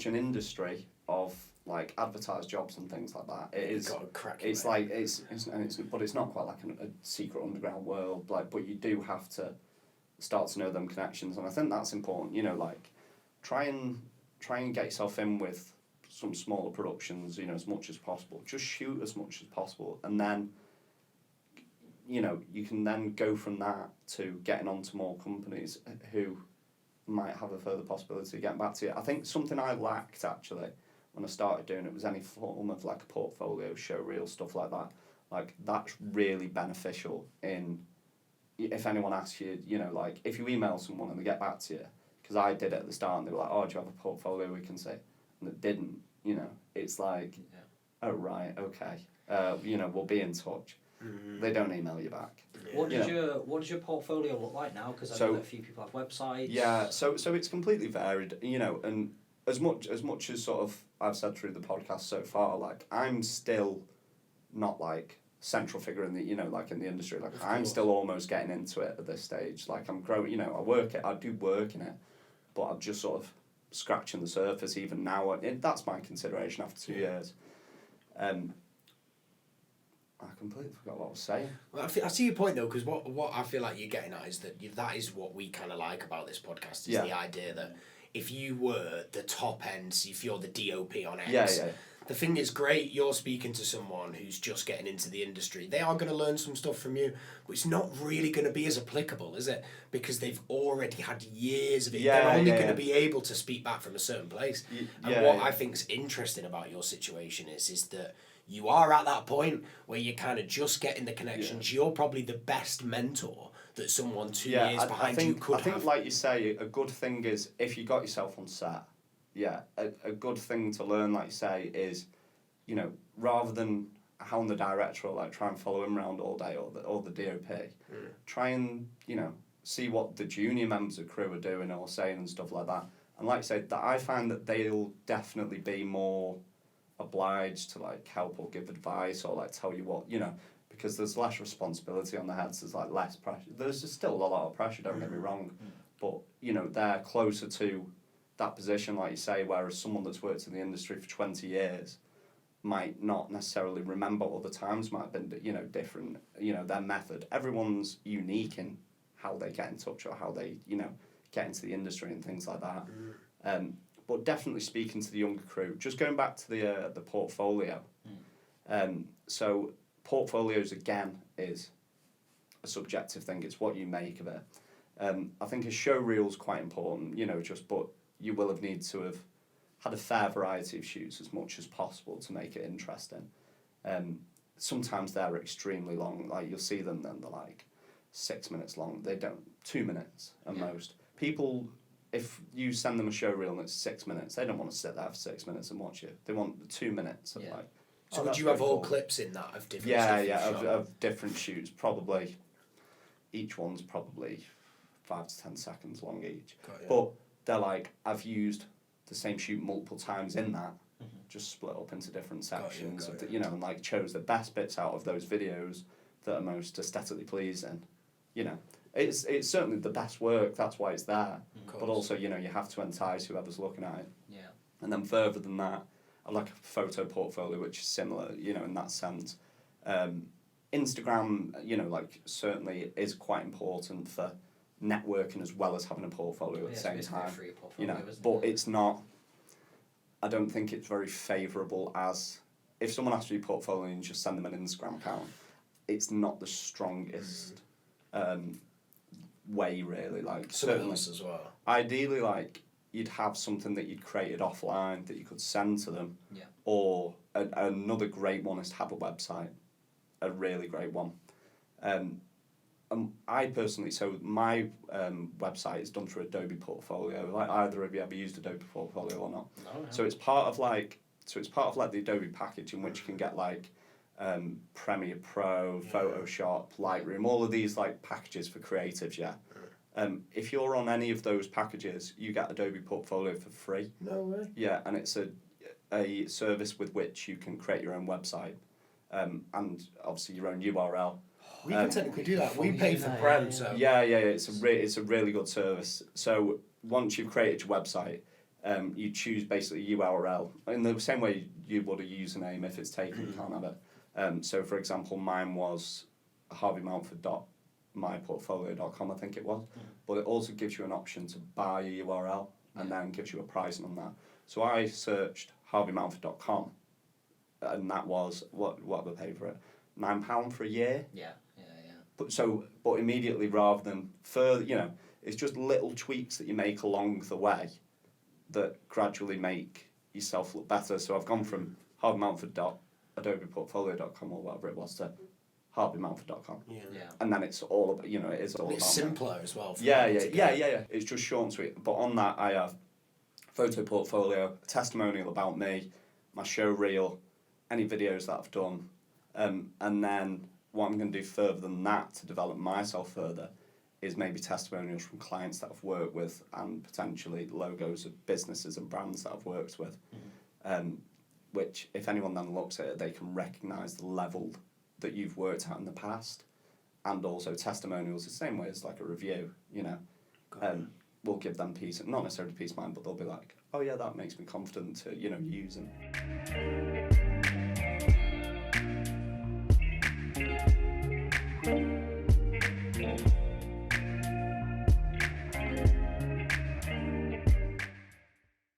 much an industry of like advertised jobs and things like that. It is. It's like but it's not quite like a secret underground world. Like, but you do have to start to know them connections, and I think that's important. You know, like try and get yourself in with some smaller productions. You know, as much as possible. Just shoot as much as possible, and then. You know, you can then go from that to getting onto more companies who might have a further possibility of getting back to you. I think something I lacked actually when I started doing it was any form of like a portfolio, show reel, stuff like that. Like that's really beneficial in if anyone asks you, you know, like if you email someone and they get back to you, because I did it at the start and they were like, oh, do you have a portfolio we can see? And it didn't, you know, it's like, oh right, okay, you know, we'll be in touch. They don't email you back. What does your portfolio look like now? Because I know that a few people have websites. Yeah, so it's completely varied, you know, and as much as sort of I've said through the podcast so far, like I'm still not like central figure in the, you know, like in the industry. Like I'm still almost getting into it at this stage. Like I'm growing, you know, I do work in it, but I'm just sort of scratching the surface even now. That's my consideration after 2 years. I completely forgot what I was saying. Well, I see your point though, because what I feel like you're getting at is that is what we kind of like about this podcast, is the idea that if you were the top end, so if you're the DOP on X, the thing is great, you're speaking to someone who's just getting into the industry. They are going to learn some stuff from you, but it's not really going to be as applicable, is it? Because they've already had years of it. They're only going to be able to speak back from a certain place. I think's interesting about your situation is that you are at that point where you're kind of just getting the connections. You're probably the best mentor that someone 2 years behind you could have. I think, like you say, a good thing is if you got yourself on set, a good thing to learn, like you say, is, you know, rather than hound the director or like try and follow him around all day or the DOP, try and, you know, see what the junior members of crew are doing or saying and stuff like that. And like I say, that I find that they'll definitely be more obliged to like help or give advice or like tell you what, you know, because there's less responsibility on their heads, there's like less pressure. There's just still a lot of pressure, don't get me wrong, but you know, they're closer to that position, like you say, whereas someone that's worked in the industry for 20 years might not necessarily remember, or the times might have been, you know, different, you know, their method. Everyone's unique in how they get in touch or how they, you know, get into the industry and things like that. But definitely speaking to the younger crew. Just going back to the portfolio. So portfolios again is a subjective thing. It's what you make of it. I think a show reel's quite important. You know, but you will have need to have had a fair variety of shoots as much as possible to make it interesting. Sometimes they're extremely long. Like you'll see them, then they're like 6 minutes long. They don't 2 minutes at most. People. If you send them a show reel and it's 6 minutes, they don't want to sit there for 6 minutes and watch it. They want 2 minutes of like. So would you have all clips in that of different? Of different shoots. Probably, each one's probably 5 to 10 seconds long each. But they're like, I've used the same shoot multiple times in that, just split up into different sections of the, you know, and like chose the best bits out of those videos that are most aesthetically pleasing, you know. It's certainly the best work, that's why it's there. But also, you know, you have to entice whoever's looking at it. Yeah. And then further than that, I like a photo portfolio, which is similar, you know, in that sense. Instagram, you know, like certainly is quite important for networking as well as having a portfolio at the same time. You know, but it's not, I don't think it's very favourable as, if someone asks you your portfolio and you just send them an Instagram account, it's not the strongest way really, like certainly as well. Ideally, like you'd have something that you'd created offline that you could send to them, or another great one is to have a website, a really great one. I personally, so my website is done through Adobe Portfolio. Like either of you ever used Adobe Portfolio or not? No. So it's part of like the Adobe package in which you can get like Premiere Pro, Photoshop, Lightroom, all of these like packages for creatives, if you're on any of those packages, you get Adobe Portfolio for free. No way. Yeah, and it's a service with which you can create your own website, and obviously your own URL. We can technically do that. We pay for Prem, so... Yeah, it's a really good service. So once you've created your website, You choose basically URL in the same way you would a username. If it's taken, you can't have it. So for example, mine was harveymountford.myportfolio.com, I think it was. But it also gives you an option to buy a URL and then gives you a pricing on that. So I searched harveymountford.com, and that was what have I paid for it? £9 for a year. Yeah. But immediately, rather than further, it's just little tweaks that you make along the way that gradually make yourself look better. So I've gone from harveymountford.adobeportfolio.com or whatever it was to harveymountford.com. And then it's all about, it is all it's about simpler as well. Yeah. It's just short and sweet. But on that, I have photo portfolio, a testimonial about me, my show reel, any videos that I've done, and then what I'm going to do further than that to develop myself further is maybe testimonials from clients that I've worked with and potentially logos of businesses and brands that I've worked with, which if anyone then looks at it, they can recognise the level that you've worked at in the past, and also testimonials the same way as like a review, will give them peace, not necessarily peace of mind, but they'll be like, oh yeah, that makes me confident to, use them.